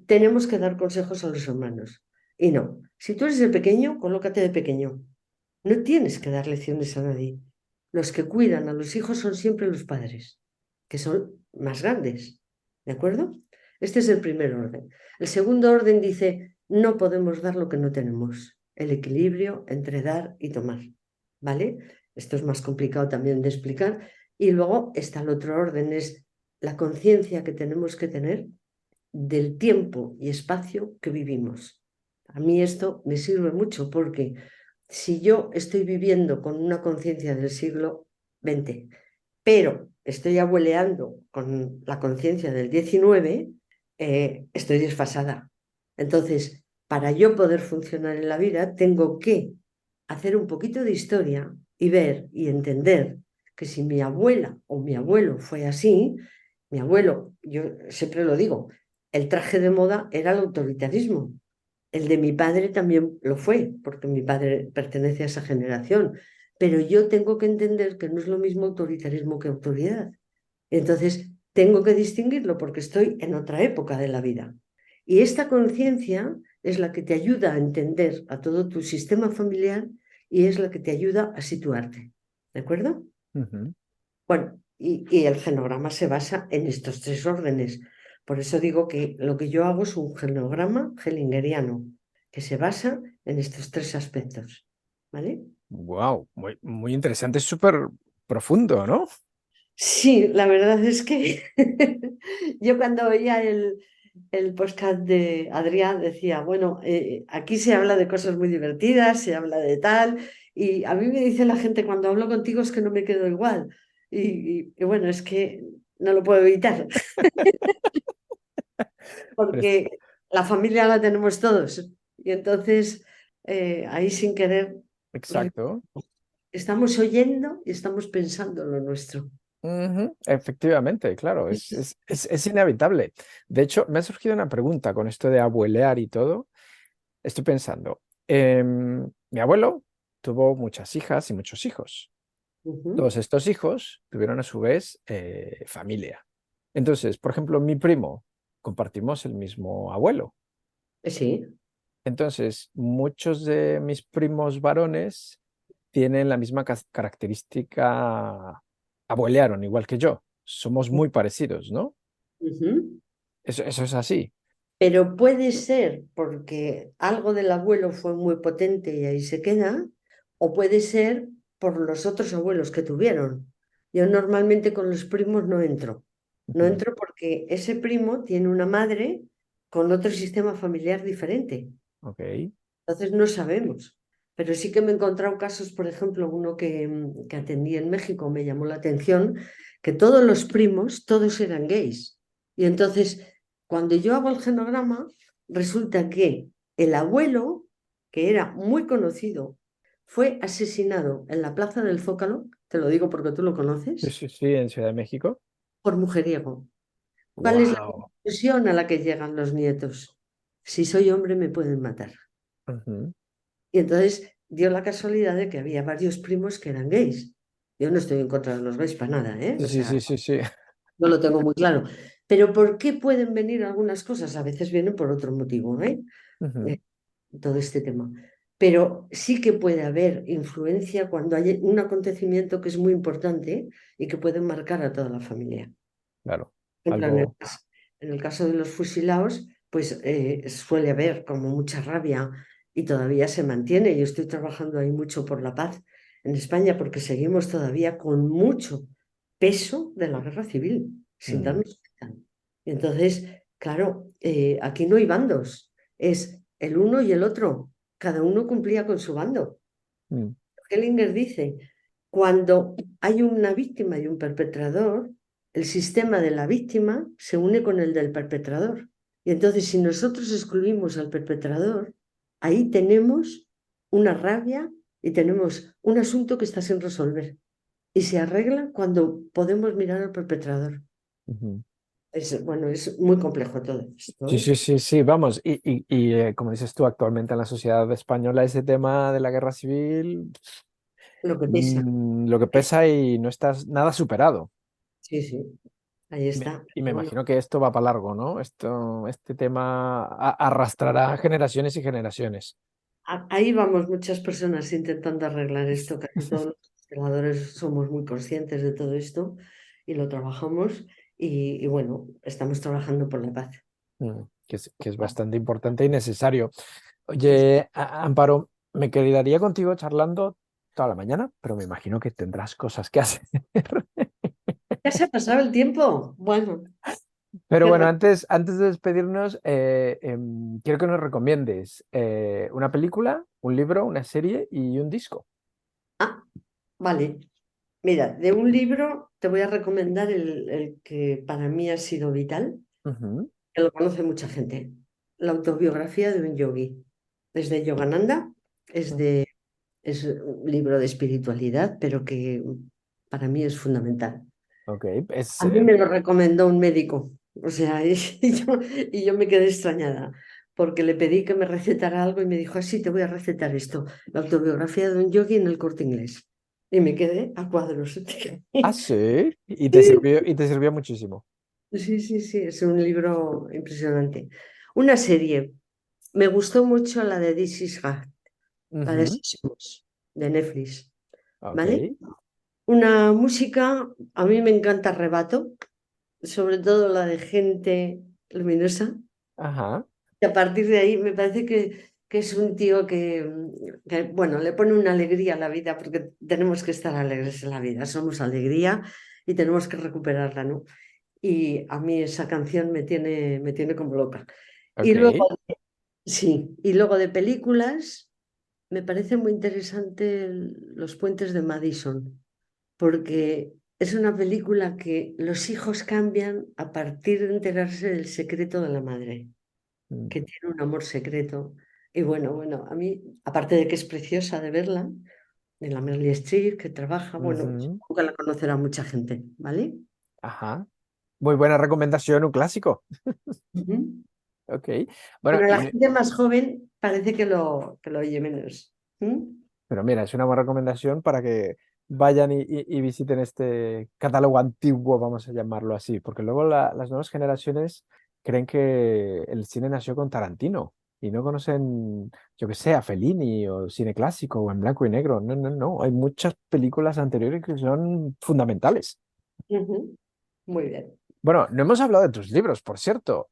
tenemos que dar consejos a los hermanos. Y no, si tú eres el pequeño, colócate de pequeño. No tienes que dar lecciones a nadie. Los que cuidan a los hijos son siempre los padres, que son más grandes. ¿De acuerdo? Este es el primer orden. El segundo orden dice, no podemos dar lo que no tenemos. El equilibrio entre dar y tomar. ¿Vale? Esto es más complicado también de explicar. Y luego está el otro orden, es la conciencia que tenemos que tener del tiempo y espacio que vivimos. A mí esto me sirve mucho porque si yo estoy viviendo con una conciencia del siglo XX, pero estoy abueleando con la conciencia del XIX, estoy desfasada. Entonces, para yo poder funcionar en la vida, tengo que hacer un poquito de historia y ver y entender que si mi abuela o mi abuelo fue así, mi abuelo, yo siempre lo digo, el traje de moda era el autoritarismo. El de mi padre también lo fue, porque mi padre pertenece a esa generación. Pero yo tengo que entender que no es lo mismo autoritarismo que autoridad. Entonces, tengo que distinguirlo porque estoy en otra época de la vida. Y esta conciencia es la que te ayuda a entender a todo tu sistema familiar y es la que te ayuda a situarte. ¿De acuerdo? Ujú. Bueno, y el genograma se basa en estos 3 órdenes. Por eso digo que lo que yo hago es un genograma hellingeriano que se basa en estos 3 aspectos. ¿Vale? Wow, muy, muy interesante, es súper profundo, ¿no? Sí, la verdad es que yo cuando veía el podcast de Adrián decía, bueno, aquí se habla de cosas muy divertidas, se habla de tal, y a mí me dice la gente cuando hablo contigo es que no me quedo igual. Y bueno, es que no lo puedo evitar, Pero es- porque la familia la tenemos todos. Y entonces, ahí sin querer, exacto. estamos oyendo y estamos pensando en lo nuestro. Ujú, efectivamente, claro, es inevitable. De hecho, me ha surgido una pregunta con esto de abuelear y todo. Estoy pensando, mi abuelo tuvo muchas hijas y muchos hijos. Ujú. Todos estos hijos tuvieron a su vez familia. Entonces, por ejemplo, mi primo, compartimos el mismo abuelo. Sí. Entonces, muchos de mis primos varones tienen la misma característica, abuelearon igual que yo. Somos muy parecidos, ¿no? Ujú. Eso es así. Pero puede ser porque algo del abuelo fue muy potente y ahí se queda, o puede ser por los otros abuelos que tuvieron. Yo normalmente con los primos no entro. No Ujú, entro porque ese primo tiene una madre con otro sistema familiar diferente. ok. Entonces no sabemos. Pero sí que me he encontrado casos, por ejemplo, uno que atendí en México me llamó la atención, que todos los primos, todos eran gays. Y entonces, cuando yo hago el genograma, resulta que el abuelo, que era muy conocido, fue asesinado en la Plaza del Zócalo, te lo digo porque tú lo Sí, conoces, sí, sí, en Ciudad de México. por mujeriego. ¿Cuál es la Wow. conclusión a la que llegan los nietos? Si soy hombre, me pueden matar. Y entonces dio la casualidad de que había varios primos que eran gays. Yo no estoy en contra de los gays para nada, ¿eh? Sí, O sí, sea, sí, sí, sí. no lo tengo muy claro. Pero ¿por qué pueden venir algunas cosas? A veces vienen por otro motivo, ¿eh? Ujú, Eh, Todo este tema. Pero sí que puede haber influencia cuando hay un acontecimiento que es muy importante y que puede marcar a toda la familia. claro. Por ejemplo, Algo. en el caso de los fusilados, pues suele haber como mucha rabia y todavía se mantiene. Yo estoy trabajando ahí mucho por la paz en España porque seguimos todavía con mucho peso de la guerra civil, sin Mm, darnos cuenta. Y entonces, claro, aquí no hay bandos, es el uno y el otro. Cada uno cumplía con su bando. mm, Hellinger dice, cuando hay una víctima y un perpetrador, el sistema de la víctima se une con el del perpetrador. Y entonces, si nosotros excluimos al perpetrador, ahí tenemos una rabia y tenemos un asunto que está sin resolver. Y se arregla cuando podemos mirar al perpetrador. ujú. Bueno, es muy complejo todo esto, Sí, ¿eh? sí, sí, sí, vamos. Y como dices tú, actualmente en la sociedad española ese tema de la guerra civil, Lo que pesa. lo que pesa y no estás nada superado. Sí, sí, ahí está. Y me Bueno, imagino que esto va para largo, ¿no? Este tema arrastrará generaciones y generaciones. ahí vamos muchas personas intentando arreglar esto. Casi todos los consteladores somos muy conscientes de todo esto y lo trabajamos y bueno, estamos trabajando por la paz. Que es bastante importante y necesario. Oye, Amparo, me quedaría contigo charlando toda la mañana, pero me imagino que tendrás cosas que hacer. ¿Ya se ha pasado el tiempo? Bueno, Pero qué bueno, rápido. antes de despedirnos, quiero que nos recomiendes una película, un libro, una serie y un disco. Ah, vale. Mira, de un libro te voy a recomendar el que para mí ha sido vital, Ujú, que lo conoce mucha gente. La autobiografía de un yogi. Es de Yogananda, es ujú. de es un libro de espiritualidad, pero que para mí es fundamental. Ok, es, A mí me lo recomendó un médico, o sea, y yo me quedé extrañada, porque le pedí que me recetara algo y me dijo, así te voy a recetar esto, la autobiografía de un yogi en el Corte Inglés. Y me quedé a cuadros. sí, y te sirvió muchísimo. Sí, sí, sí, es un libro impresionante. Una serie, me gustó mucho la de This Is Us, la de Ujú, Sismos, de Netflix, ok, ¿vale? Una música, a mí me encanta Rebato, sobre todo la de Gente Luminosa. ajá. Y a partir de ahí me parece que es un tío bueno, le pone una alegría a la vida, porque tenemos que estar alegres en la vida, somos alegría y tenemos que recuperarla, ¿no? y a mí esa canción me tiene como loca. Y luego, Ok. sí, y luego de películas, me parece muy interesante Los puentes de Madison, porque es una película que los hijos cambian a partir de enterarse del secreto de la madre, Mm, que tiene un amor secreto. Y bueno, a mí, aparte de que es preciosa de verla, de la Meryl Streep, que trabaja, bueno, ujú. supongo que la conocerá mucha gente, ¿vale? Ajá. Muy buena recomendación, un clásico. Ujú. Ok. Bueno, Pero la gente más joven parece que lo oye menos. ¿Mm? pero mira, es una buena recomendación para que vayan y visiten este catálogo antiguo, vamos a llamarlo así, porque luego las nuevas generaciones creen que el cine nació con Tarantino y no conocen, yo qué sé, a Fellini o cine clásico o en blanco y negro. No, no, no. Hay muchas películas anteriores que son fundamentales. Ujú. Muy bien. Bueno, no hemos hablado de tus libros, por cierto.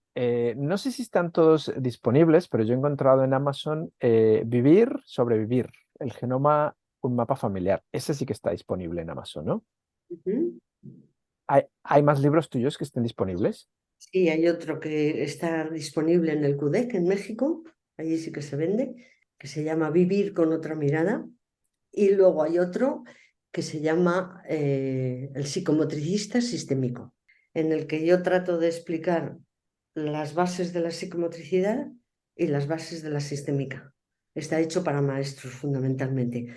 No sé si están todos disponibles, pero yo he encontrado en Amazon Vivir, Sobrevivir, el genoma, un mapa familiar. Ese sí que está disponible en Amazon, ¿no? Ujú. ¿Hay más libros tuyos que estén disponibles? Sí, hay otro que está disponible en el CUDEC en México, allí sí que se vende, que se llama Vivir con otra mirada. Y luego hay otro que se llama El psicomotricista sistémico, en el que yo trato de explicar las bases de la psicomotricidad y las bases de la sistémica. Está hecho para maestros fundamentalmente,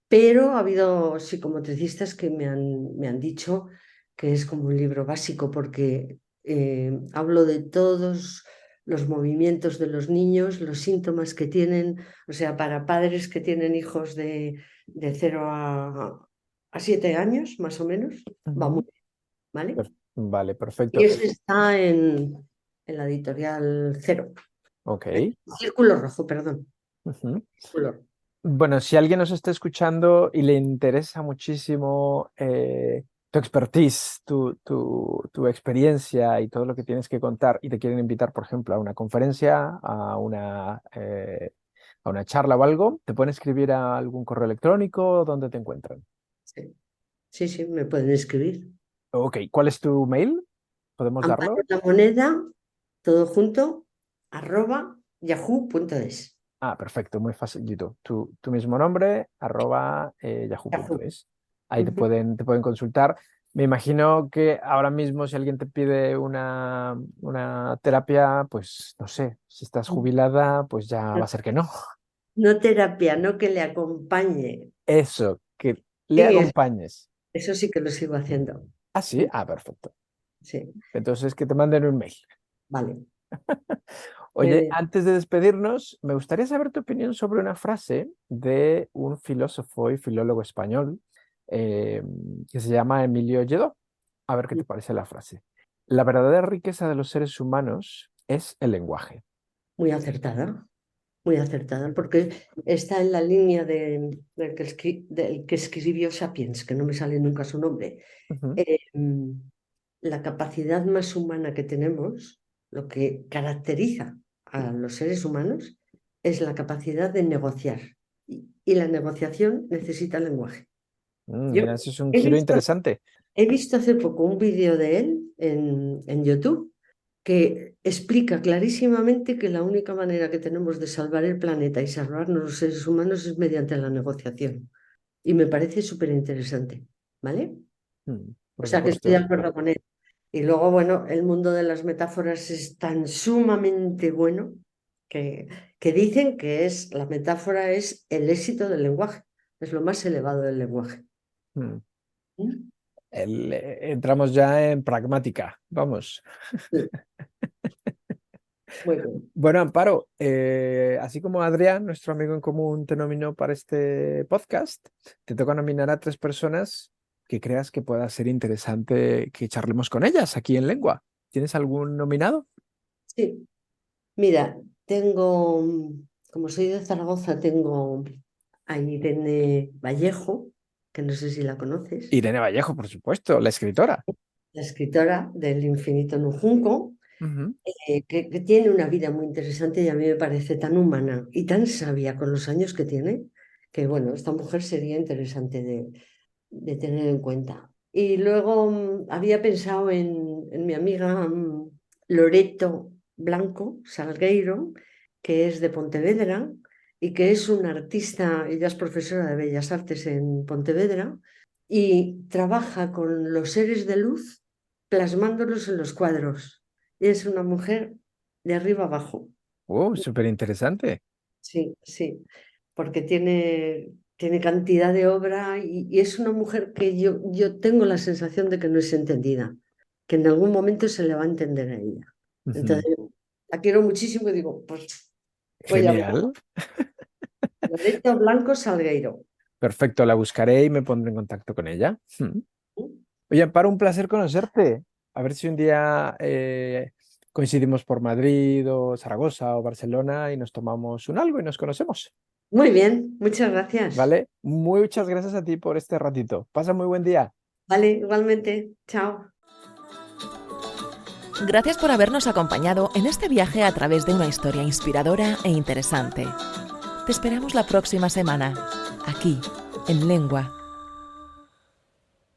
pero ha habido psicomotricistas que me han dicho que es como un libro básico porque hablo de todos los movimientos de los niños, los síntomas que tienen, o sea, para padres que tienen hijos de 0 a 7 años, más o menos, va muy Ujú. bien, ¿vale? Vale, perfecto. Y ese está en la editorial Cero. Ok. Círculo Rojo, perdón. Ujú. Círculo Rojo. Bueno, si alguien nos está escuchando y le interesa muchísimo tu expertise, tu experiencia y todo lo que tienes que contar y te quieren invitar, por ejemplo, a una conferencia, a una charla o algo, te pueden escribir a algún correo electrónico donde te encuentran. Sí, sí, sí, me pueden escribir. Ok, ¿cuál es tu mail? ¿Podemos Amparo darlo? la moneda, todo junto, @yahoo.es. Ah, perfecto, muy facilito. Tu mismo nombre, Yahoo. yahoo.es. Ahí Ujú. te pueden consultar. Me imagino que ahora mismo si alguien te pide una terapia, pues no sé, si estás jubilada, pues ya va No, a ser que no. no terapia, no que le acompañe. Eso, que le Sí, acompañes. eso sí que lo sigo haciendo. Ah, sí, ah, perfecto. Sí, Entonces que te manden un mail. vale. Oye, antes de despedirnos, me gustaría saber tu opinión sobre una frase de un filósofo y filólogo español eh, que se llama Emilio Lledó. A ver qué te parece la frase. La verdadera riqueza de los seres humanos es el lenguaje. Muy acertada, porque está en la línea del que escribió Sapiens, que no me sale nunca su nombre. Ujú. Eh, mm, la capacidad más humana que tenemos, lo que caracteriza a los seres humanos, es la capacidad de negociar. Y la negociación necesita lenguaje. Yo Mira, eso es un he giro visto, interesante. he visto hace poco un vídeo de él en YouTube que explica clarísimamente que la única manera que tenemos de salvar el planeta y salvarnos los seres humanos es mediante la negociación. Y me parece súper interesante, ¿vale? O Por sea que estoy de supuesto. acuerdo con él. Y luego, bueno, el mundo de las metáforas es tan sumamente bueno que, que dicen que la metáfora es el éxito del lenguaje, es lo más elevado del lenguaje. Mm. ¿Mm? Entramos ya en pragmática. Vamos. Sí, muy bien. Bueno, Amparo, así como Adrián, nuestro amigo en común, te nominó para este podcast, te toca nominar a tres personas que creas que pueda ser interesante que charlemos con ellas aquí en Lengua. ¿Tienes algún nominado? Sí, mira, tengo, como soy de Zaragoza, tengo a Irene Vallejo, que no sé si la conoces, Irene Vallejo, por supuesto, la escritora. la escritora del Infinito en un Junco, Ujú. que tiene una vida muy interesante y a mí me parece tan humana y tan sabia con los años que tiene, que bueno, esta mujer sería interesante de tener en cuenta. Y luego había pensado en mi amiga Loreto Blanco Salgueiro, que es de Pontevedra y que es una artista, ella es profesora de Bellas Artes en Pontevedra y trabaja con los seres de luz plasmándolos en los cuadros. Y es una mujer de arriba abajo. Súper interesante. Sí, sí, porque tiene cantidad de obra y es una mujer que yo tengo la sensación de que no es entendida, que en algún momento se le va a entender a ella. Ujú. Entonces, la quiero muchísimo y digo, pues voy a hablar. Genial. Loreto Blanco Salgueiro. Perfecto, la buscaré y me pondré en contacto con ella. Oye, Amparo, un placer conocerte. A ver si un día coincidimos por Madrid o Zaragoza o Barcelona y nos tomamos un algo y nos conocemos. Muy bien, muchas gracias. ¿Vale? Muchas gracias a ti por este ratito. Pasa muy buen día. Vale, igualmente. Chao. Gracias por habernos acompañado en este viaje a través de una historia inspiradora e interesante. Te esperamos la próxima semana, aquí, en Lengua,